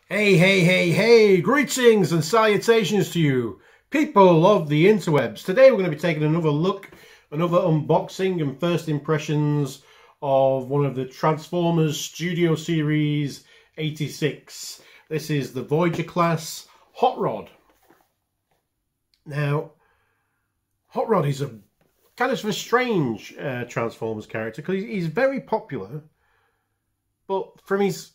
Hey, hey, hey, hey! Greetings and salutations to you, people of the interwebs. Today we're going to be taking another look, another unboxing and first impressions of one of the Transformers Studio Series 86. This is the Voyager class Hotrod. Now, Hotrod is a kind of a strange Transformers character because he's very popular, but from his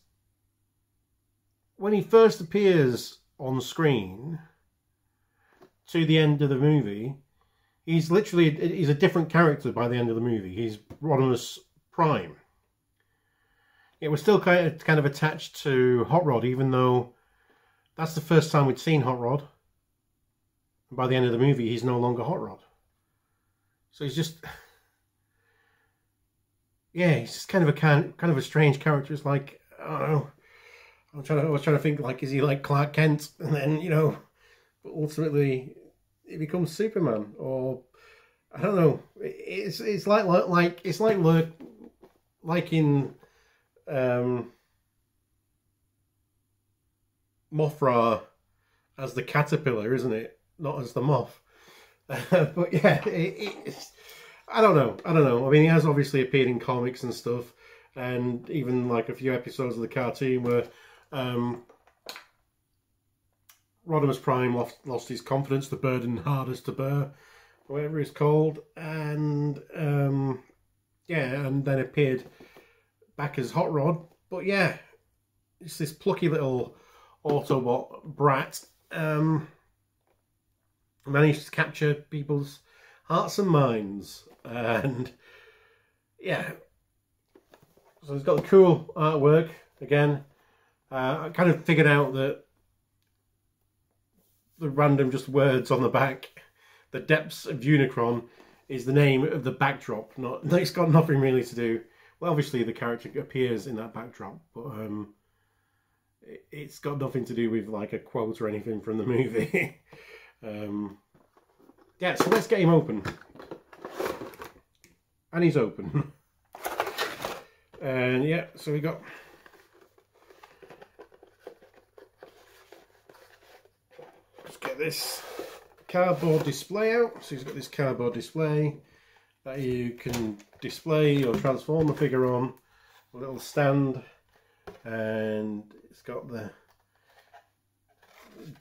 when he first appears on screen to the end of the movie, he's a different character by the end of the movie. He's Rodimus Prime. It was still kind of attached to Hotrod, even though that's the first time we'd seen Hotrod. By the end of the movie, he's no longer Hotrod. So he's just, yeah, he's just kind of a strange character. It's like, I don't know. I was trying to think, like, is he like Clark Kent, and then, you know, but ultimately he becomes Superman, or I don't know. It's like in Mothra as the caterpillar, isn't it? Not as the moth. But yeah, I don't know. I mean, he has obviously appeared in comics and stuff, and even like a few episodes of the cartoon where Rodimus Prime lost his confidence, the burden hardest to bear, whatever it's called, and yeah, and then appeared back as Hot Rod. But yeah, it's this plucky little Autobot brat, managed to capture people's hearts and minds, and yeah, so it's got the cool artwork again. I kind of figured out that the random just words on the back, the depths of Unicron, is the name of the backdrop. It's got nothing really to do. Well, obviously the character appears in that backdrop, but it's got nothing to do with like a quote or anything from the movie. Yeah, so let's get him open. And he's open. And yeah, so we got get this cardboard display out. So he's got this cardboard display that you can display your Transformer figure on, a little stand, and it's got the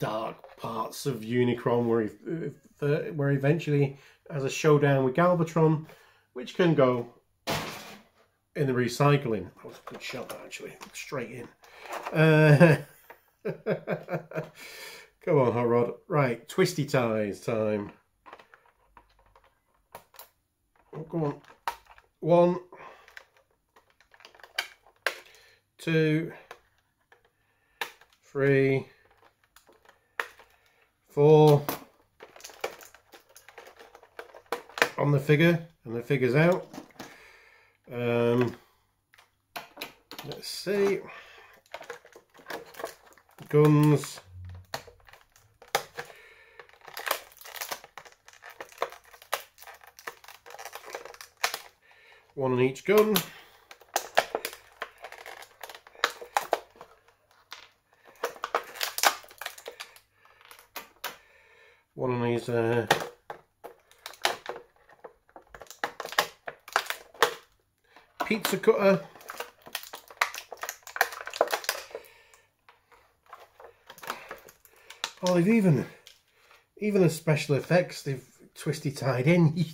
dark parts of Unicron where eventually has a showdown with Galvatron, which can go in the recycling. That was a good shot, actually, straight in. Come on, Hot Rod. Right, twisty ties time. Oh, come on. 1, 2, 3, 4. On the figure, and the figure's out. Let's see. Guns. One on each gun. One on these pizza cutter. Oh, they've even the special effects they've twisty tied in.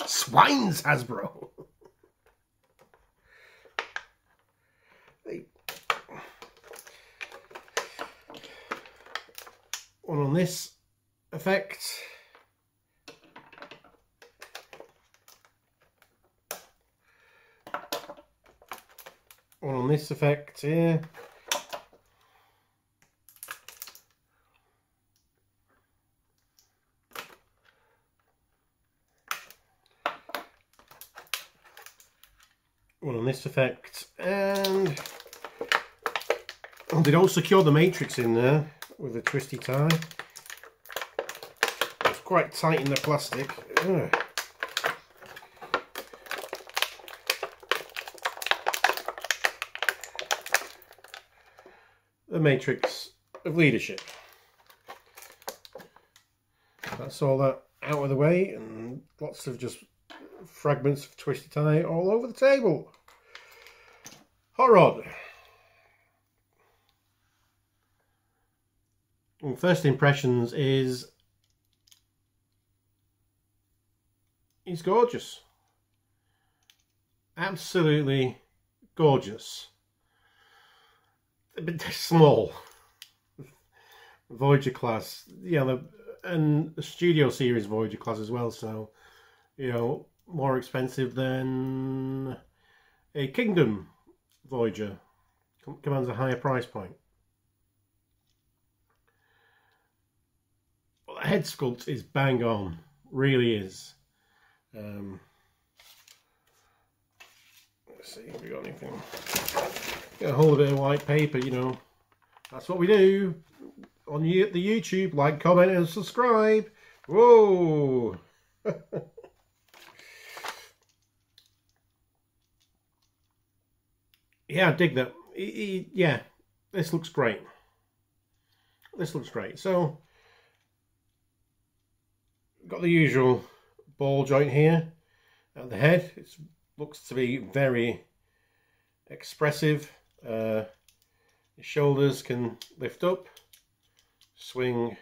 Swines, Hasbro. One on this effect. One on this effect here. One on this effect, and they don't secure the matrix in there with a twisty tie. It's quite tight in the plastic. Ugh. the matrix of leadership. That's all that out of the way, and lots of just fragments of twisty tie all over the table. Hotrod. And first impressions is he's gorgeous. Absolutely gorgeous. A bit small. Voyager class, yeah, and the Studio Series Voyager class as well, so, you know, more expensive than a Kingdom Voyager. Commands a higher price point. Well, the head sculpt is bang on, really is. Let's see if we got anything. Get a hold of a bit of white paper, you know. That's what we do on the YouTube. Like, comment, and subscribe. Whoa! Yeah, I dig that. Yeah, this looks great. This looks great. So, got the usual ball joint here at the head. It looks to be very expressive. The shoulders can lift up, swing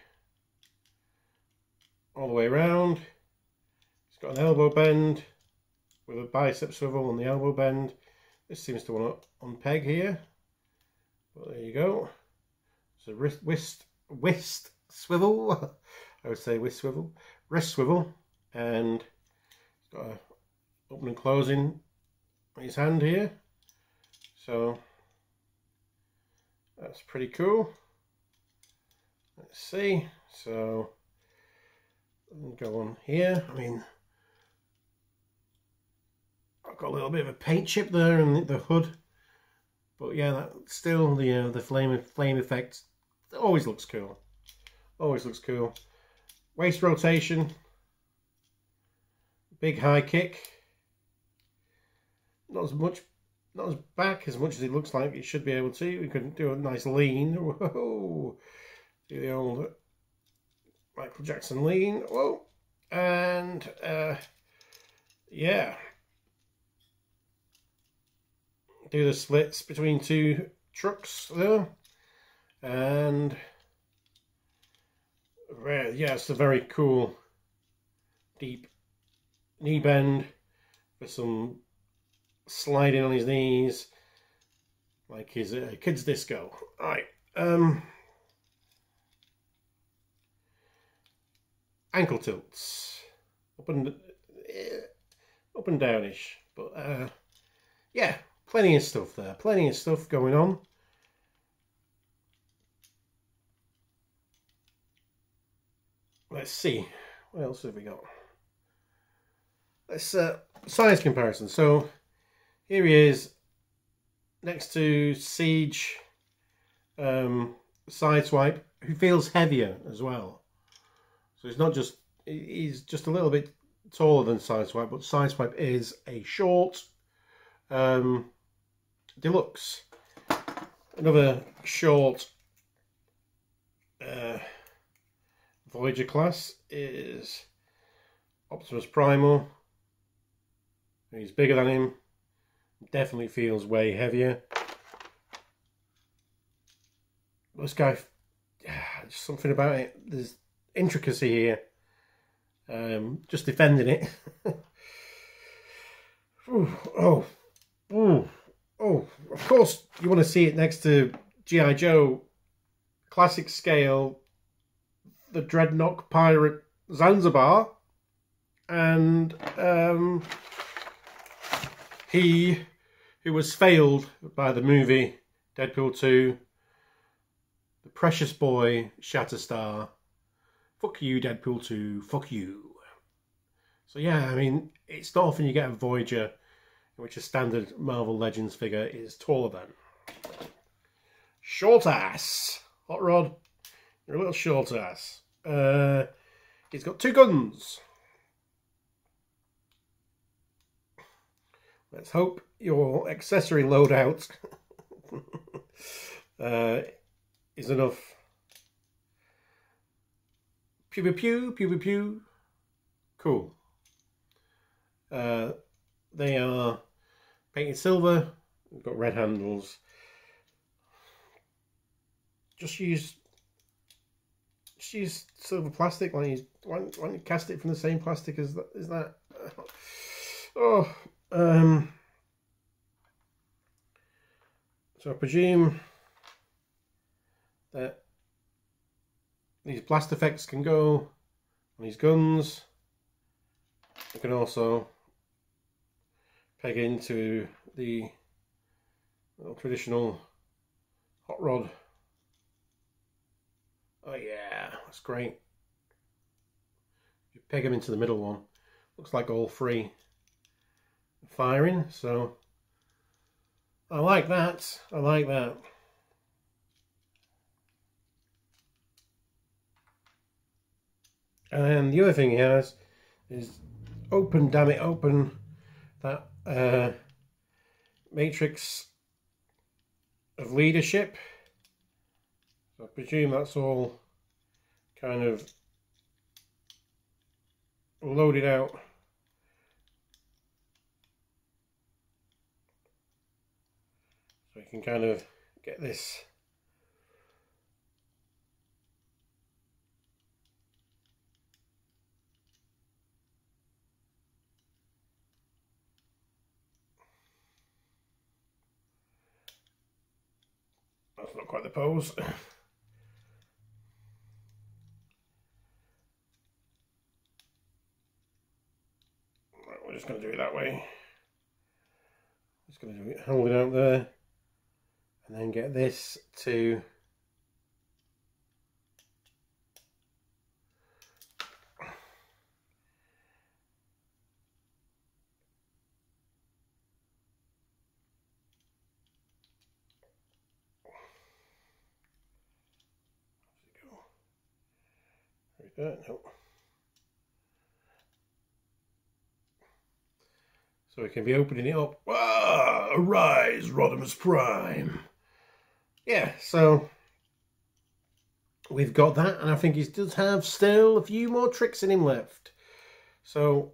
all the way around. It's got an elbow bend with a bicep swivel on the elbow bend. This seems to want to unpeg here, but there you go. It's a wrist swivel. I would say wrist swivel, and it's got a open and closing his hand here. So that's pretty cool. Let's see. So go on here. I mean, I've got a little bit of a paint chip there in the hood, but yeah, that still the flame effect always looks cool. Always looks cool. Waist rotation, big high kick. Not as back as much as it looks like it should be able to. We could do a nice lean. Whoa. Do the old Michael Jackson lean. Whoa. And yeah. Do the splits between two trucks there. And yeah, it's a very cool deep knee bend with some sliding on his knees like his kids disco. All right, ankle tilts up and downish, but yeah, plenty of stuff there, plenty of stuff going on. Let's see, what else have we got? Let's size comparison. So here he is next to Siege Sideswipe, who feels heavier as well. So he's not just, he's just a little bit taller than Sideswipe, but Sideswipe is a short deluxe. Another short Voyager class is Optimus Primal. He's bigger than him. Definitely feels way heavier. This guy, just something about it. There's intricacy here. Just defending it. Ooh, oh, of course you want to see it next to G.I. Joe classic scale, the Dreadnought Pirate Zanzibar, and he who was failed by the movie Deadpool 2, the precious boy Shatterstar. Fuck you, Deadpool 2, fuck you. So yeah, I mean, it's not often you get a Voyager in which a standard Marvel Legends figure is taller than. Short ass. Hotrod, you're a little short ass. He's got two guns. Let's hope your accessory loadout is enough. Pew pew pew pew pew pew. Cool. They are painted silver. We've got red handles. Just use silver plastic. Why don't you cast it from the same plastic as that? Is that? Oh. So I presume that these blast effects can go on these guns. They can also peg into the traditional hot rod. Oh yeah, that's great. You peg them into the middle one. Looks like all three firing, so I like that. I like that. And the other thing he has is open, damn it, open that matrix of leadership. So I presume that's all kind of loaded out. So you can kind of get this that's not quite the pose. We're just going to do it that way. Just going to do it, hold it out there, and then get this to no. So we can be opening it up. Ah, arise, Rodimus Prime. Yeah, so we've got that, and I think he does have still a few more tricks in him left. So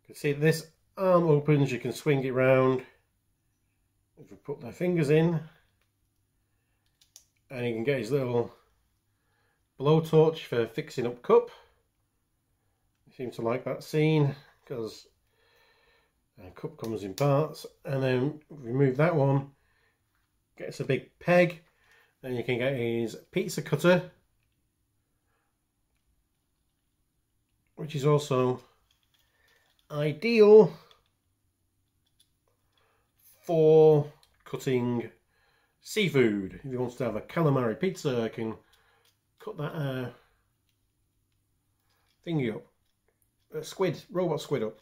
you can see this arm opens, you can swing it round. If we put their fingers in, and you can get his little blowtorch for fixing up cup. I seem to like that scene because cup comes in parts, and then remove that one, gets a big peg, and you can get his pizza cutter, which is also ideal for cutting seafood. If he wants to have a calamari pizza, I can cut that thingy up, robot squid up.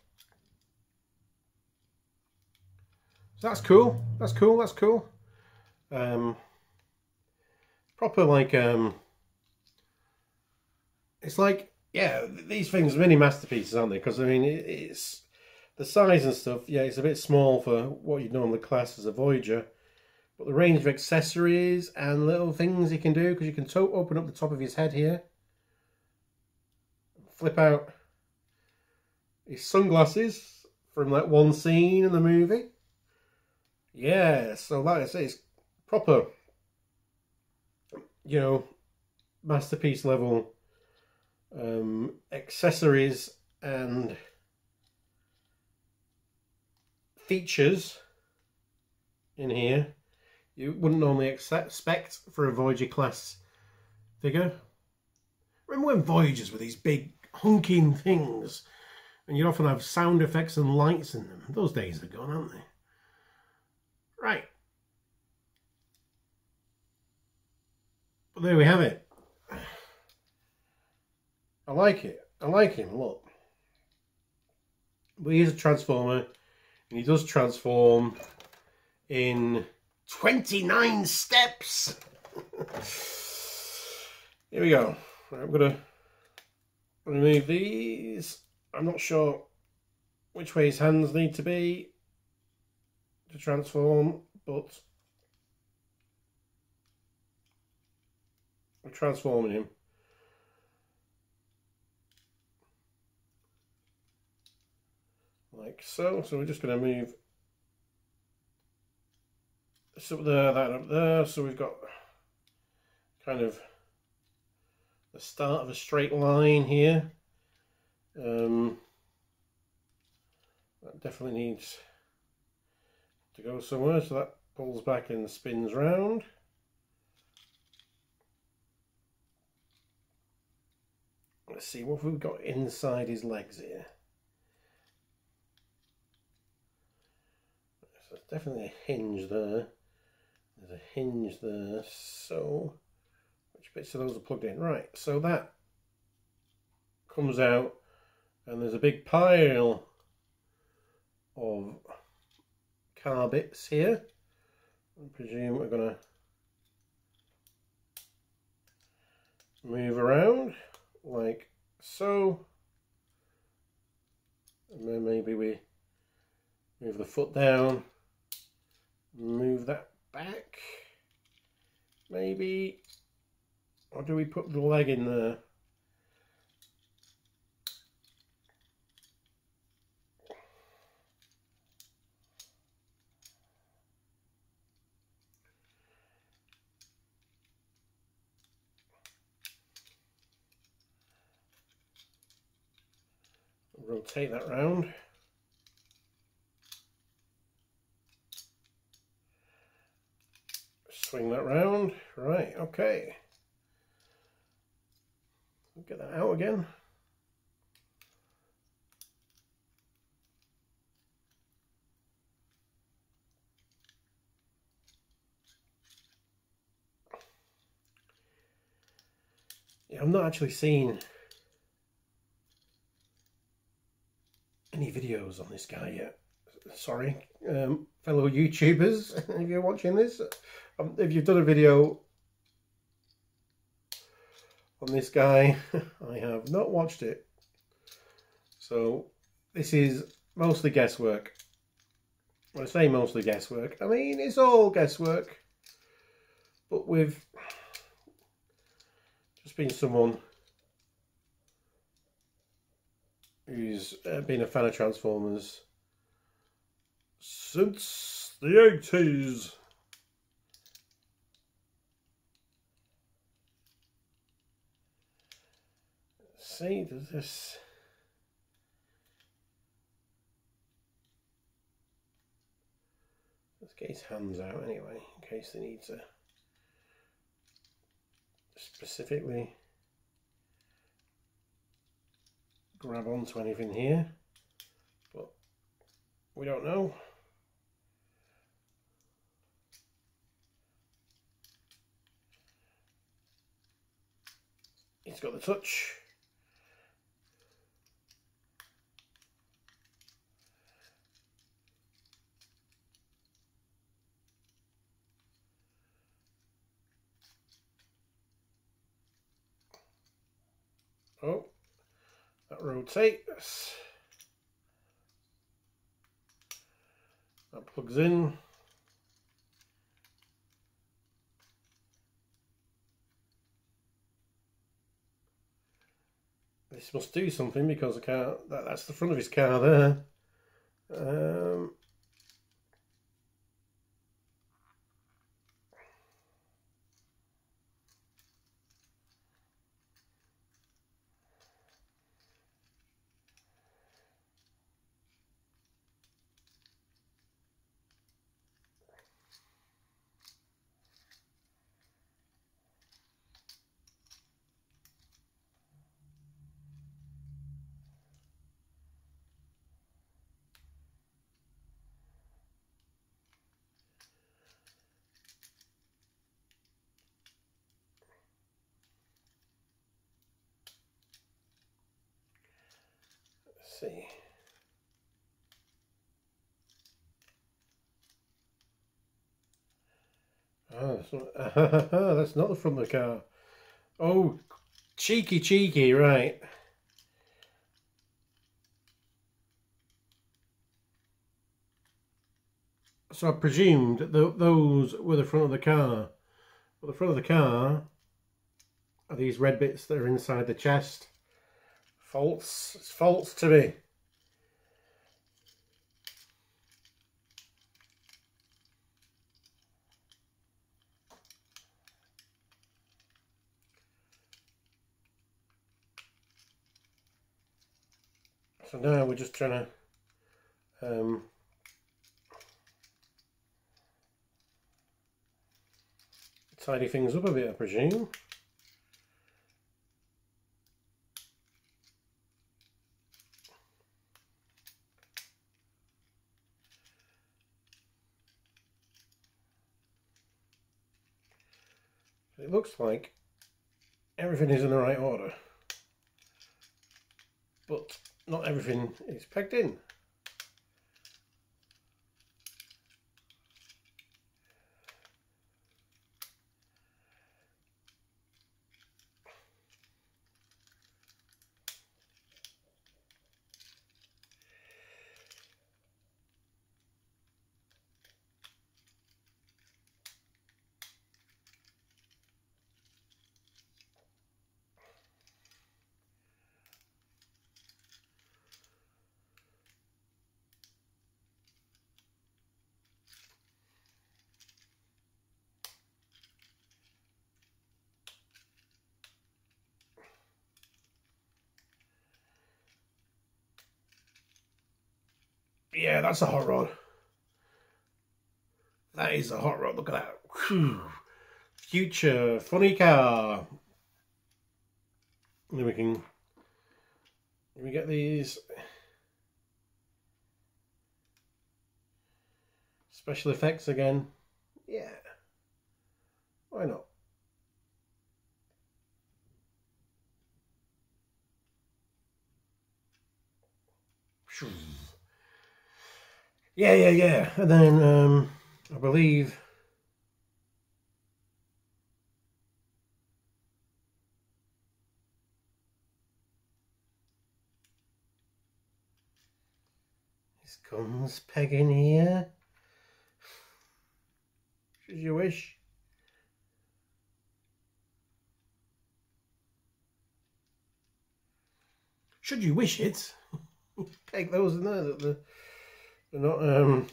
So that's cool. That's cool. That's cool. Proper like it's like, yeah, these things are mini masterpieces, aren't they? Because I mean, it's the size and stuff. Yeah, it's a bit small for what you'd normally class as a Voyager. But the range of accessories and little things you can do, because you can open up the top of his head here, flip out his sunglasses from that one scene in the movie. Yeah, so like I say, it's proper, you know, masterpiece level accessories and features in here you wouldn't normally expect for a Voyager class figure. Remember when Voyagers were these big hunking things, and you'd often have sound effects and lights in them? Those days are gone, aren't they? Right. But there we have it. I like it. I like him a lot. But he is a Transformer, and he does transform in 29 steps. Here we go. Right, I'm going to remove these. I'm not sure which way his hands need to be. to transform, but we're transforming him. Like so. So we're just going to move this up there, that up there. So we've got kind of the start of a straight line here. That definitely needs to go somewhere, so that pulls back and spins round. Let's see, what have we got inside his legs here? So there's definitely a hinge there. There's a hinge there, so which bits of those are plugged in? Right, so that comes out and there's a big pile of car bits here. I presume we're going to move around like so, and then maybe we move the foot down, move that back maybe, or do we put the leg in there? Rotate that round. Swing that round. Right, okay. Get that out again. Yeah, I'm not actually seeing any videos on this guy yet. Sorry, fellow YouTubers, if you're watching this, if you've done a video on this guy, I have not watched it. So this is mostly guesswork. When I say mostly guesswork, I mean it's all guesswork, but with just being someone who's been a fan of Transformers since the 80s. See, does this... Let's get his hands out anyway, in case they need to specifically grab onto anything here, but we don't know. He's got the touch. Oh, that rotates. That plugs in. This must do something because the car, that's the front of his car there. See. Oh, that's not the front of the car. Oh, cheeky, right. So I presumed that those were the front of the car. But the front of the car are these red bits that are inside the chest. False. It's false to me. So now we're just trying to tidy things up a bit, I presume. It looks like everything is in the right order, but not everything is pegged in. Yeah, that's a hot rod. That is a hot rod. Look at that. Whew. Future funny car. And then we get these special effects again. Yeah. Why not? Yeah. And then I believe this comes pegging here. Should you wish. Should you wish it? Peg those in there that they're not oh,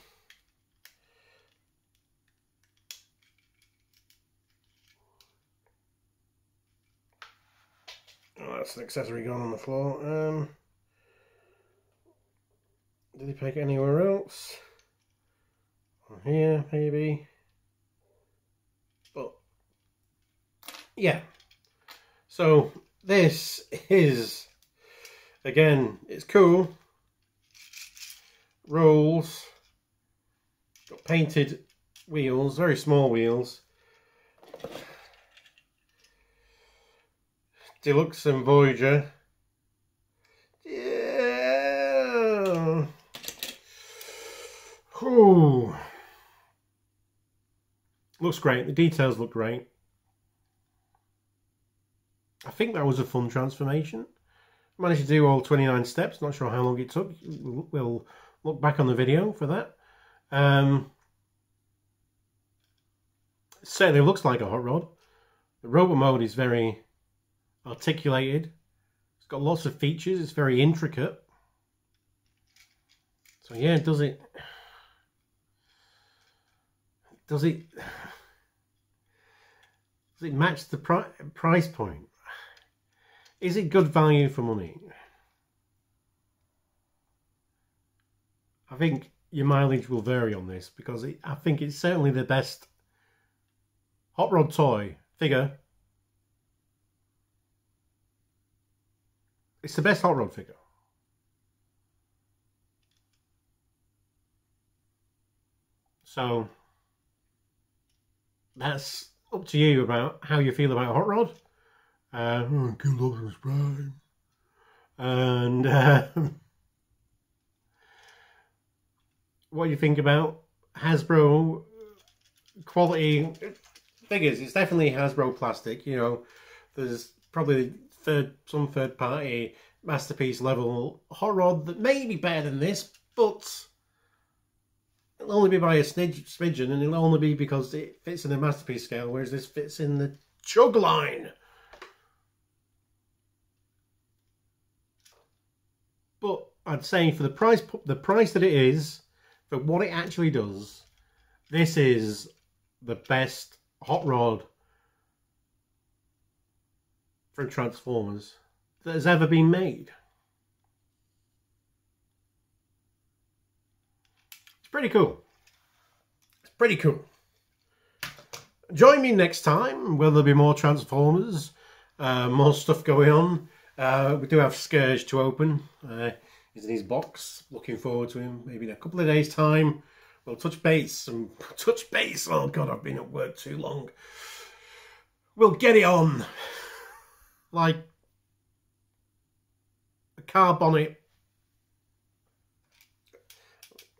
that's an accessory gone on the floor. Did he peg anywhere else? On here, maybe. But yeah. So this is, again, it's cool. Rolls. Got painted wheels, very small wheels. Deluxe and Voyager. Yeah. Ooh. Looks great. The details look great. I think that was a fun transformation. Managed to do all 29 steps. Not sure how long it took. We'll look back on the video for that. Certainly looks like a hot rod. The robot mode is very articulated. It's got lots of features. It's very intricate. So yeah, does it match the price point? Is it good value for money? I think your mileage will vary on this, because I think it's certainly the best hot rod toy figure. It's the best hot rod figure. So that's up to you about how you feel about hot rod. Kill Optimus Prime. And what you think about Hasbro quality figures. It's definitely Hasbro plastic. You know, there's probably some third party masterpiece level hot rod that may be better than this, but it'll only be by a smidgen, and it'll only be because it fits in the Masterpiece scale, whereas this fits in the Chug line. But I'd say for the price that it is, for what it actually does, this is the best hot rod from Transformers that has ever been made. It's pretty cool. It's pretty cool. Join me next time where there'll be more Transformers, more stuff going on. We do have Scourge to open. He's in his box. Looking forward to him. Maybe in a couple of days' time, we'll touch base. Oh God, I've been at work too long. We'll get it on like a car bonnet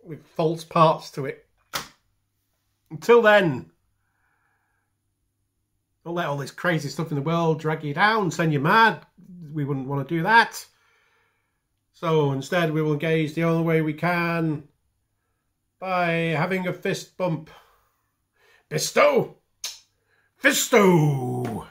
with false parts to it. Until then, don't let all this crazy stuff in the world drag you down, send you mad. We wouldn't want to do that. So instead we will engage the only way we can by having a fist bump. Bisto! Fisto!